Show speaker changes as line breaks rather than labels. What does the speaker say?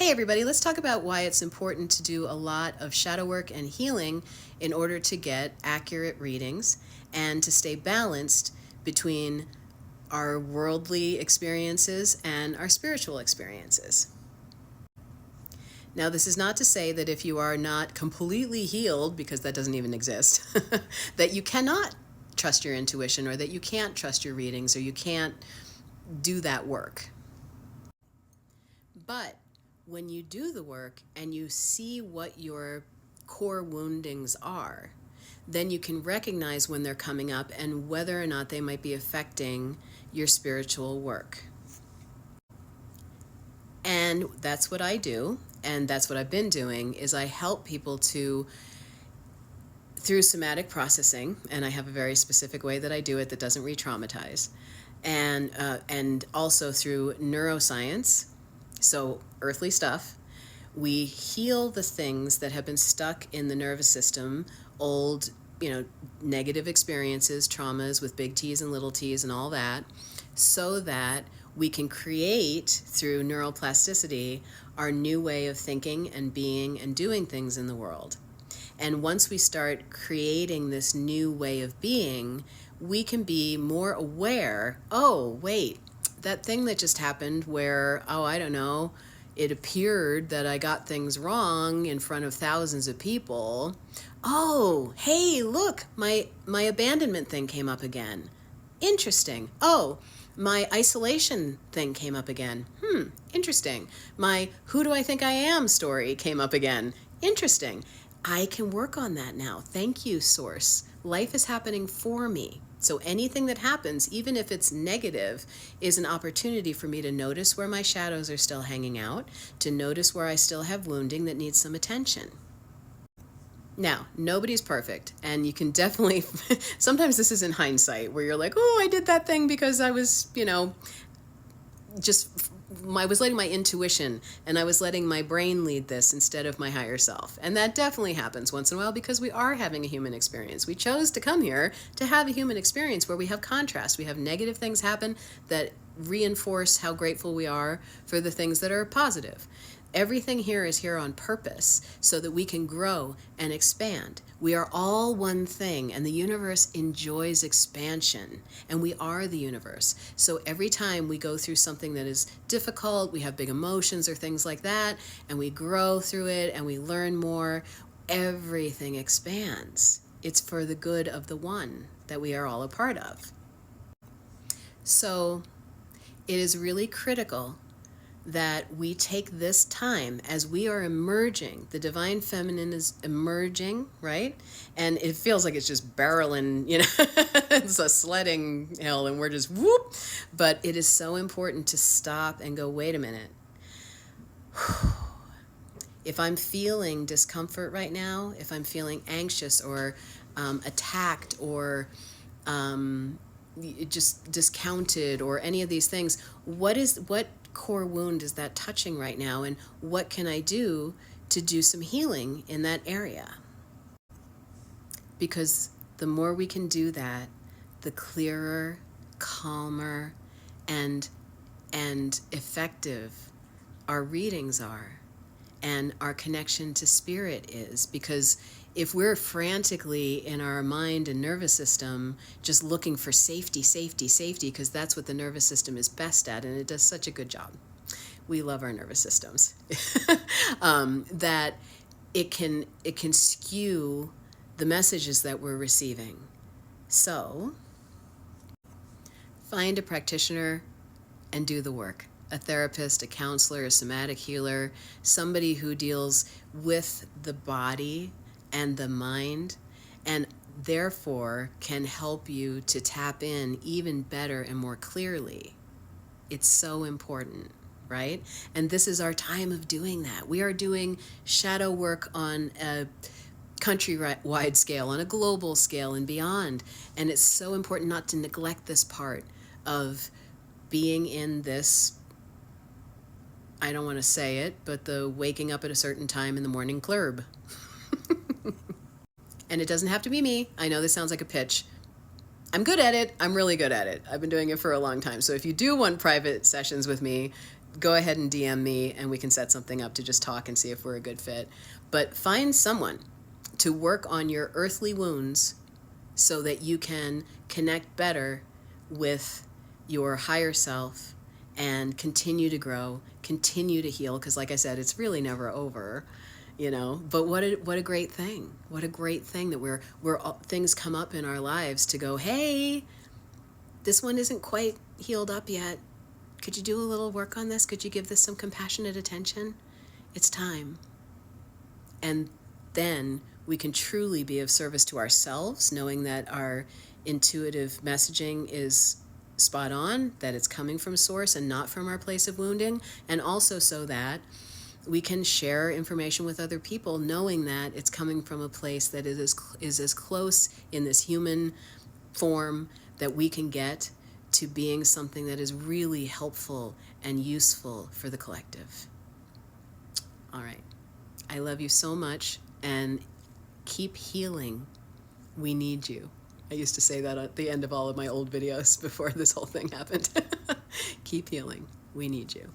Hey everybody, let's talk about why it's important to do a lot of shadow work and healing in order to get accurate readings and to stay balanced between our worldly experiences and our spiritual experiences. Now, this is not to say that if you are not completely healed, because that doesn't even exist, that you cannot trust your intuition or that you can't trust your readings or you can't do that work. But when you do the work and you see what your core woundings are, then you can recognize when they're coming up and whether or not they might be affecting your spiritual work. And that's what I do, and that's what I've been doing, is I help people to, through somatic processing, and I have a very specific way that I do it that doesn't re-traumatize, and also through neuroscience, so earthly stuff, we heal the things that have been stuck in the nervous system, old, negative experiences, traumas with big T's and little t's and all that, so that we can create, through neuroplasticity, our new way of thinking and being and doing things in the world. And once we start creating this new way of being, we can be more aware, oh, wait, that thing that just happened where, I don't know, it appeared that I got things wrong in front of thousands of people. Oh, hey, look, my abandonment thing came up again. Interesting. Oh, my isolation thing came up again. Interesting. My who do I think I am story came up again. Interesting. I can work on that now. Thank you, Source. Life is happening for me. So anything that happens, even if it's negative, is an opportunity for me to notice where my shadows are still hanging out, to notice where I still have wounding that needs some attention. Now, nobody's perfect, and you can definitely, sometimes this is in hindsight, where you're like, oh, I did that thing because I was, I was letting my intuition and I was letting my brain lead this instead of my higher self. And that definitely happens once in a while because we are having a human experience. We chose to come here to have a human experience where we have contrast. We have negative things happen that reinforce how grateful we are for the things that are positive. Everything here is here on purpose so that we can grow and expand. We are all one thing, and the universe enjoys expansion, and we are the universe. So every time we go through something that is difficult, we have big emotions or things like that, and we grow through it and we learn more, everything expands. It's for the good of the one that we are all a part of. So it is really critical that we take this time as we are emerging. The divine feminine is emerging, right? And it feels like it's just barreling, it's a sledding hill and we're just whoop. But it is so important to stop and go, wait a minute. If I'm feeling discomfort right now, if I'm feeling anxious or attacked or just discounted or any of these things, what core wound is that touching right now, and what can I do to do some healing in that area? Because the more we can do that, the clearer, calmer, and effective our readings are, and our connection to spirit is. Because if we're frantically in our mind and nervous system just looking for safety, because that's what the nervous system is best at, and it does such a good job. We love our nervous systems. That it can skew the messages that we're receiving. So find a practitioner and do the work. A therapist, a counselor, a somatic healer, somebody who deals with the body and the mind, and therefore can help you to tap in even better and more clearly. It's so important, right? And this is our time of doing that. We are doing shadow work on a countrywide scale, on a global scale and beyond. And it's so important not to neglect this part of being in this, I don't want to say it, but the waking up at a certain time in the morning club. And it doesn't have to be me. I know this sounds like a pitch. I'm good at it. I'm really good at it. I've been doing it for a long time. So if you do want private sessions with me, go ahead and DM me and we can set something up to just talk and see if we're a good fit. But find someone to work on your earthly wounds so that you can connect better with your higher self and continue to grow, continue to heal, because like I said, it's really never over, you know. But what a great thing. What a great thing that things come up in our lives to go, hey, this one isn't quite healed up yet. Could you do a little work on this? Could you give this some compassionate attention? It's time. And then we can truly be of service to ourselves, knowing that our intuitive messaging is spot on, that it's coming from source and not from our place of wounding, and also so that we can share information with other people, knowing that it's coming from a place that is as close in this human form that we can get to being something that is really helpful and useful for the collective. All right. I love you so much, and keep healing. We need you. I used to say that at the end of all of my old videos before this whole thing happened. Keep healing. We need you.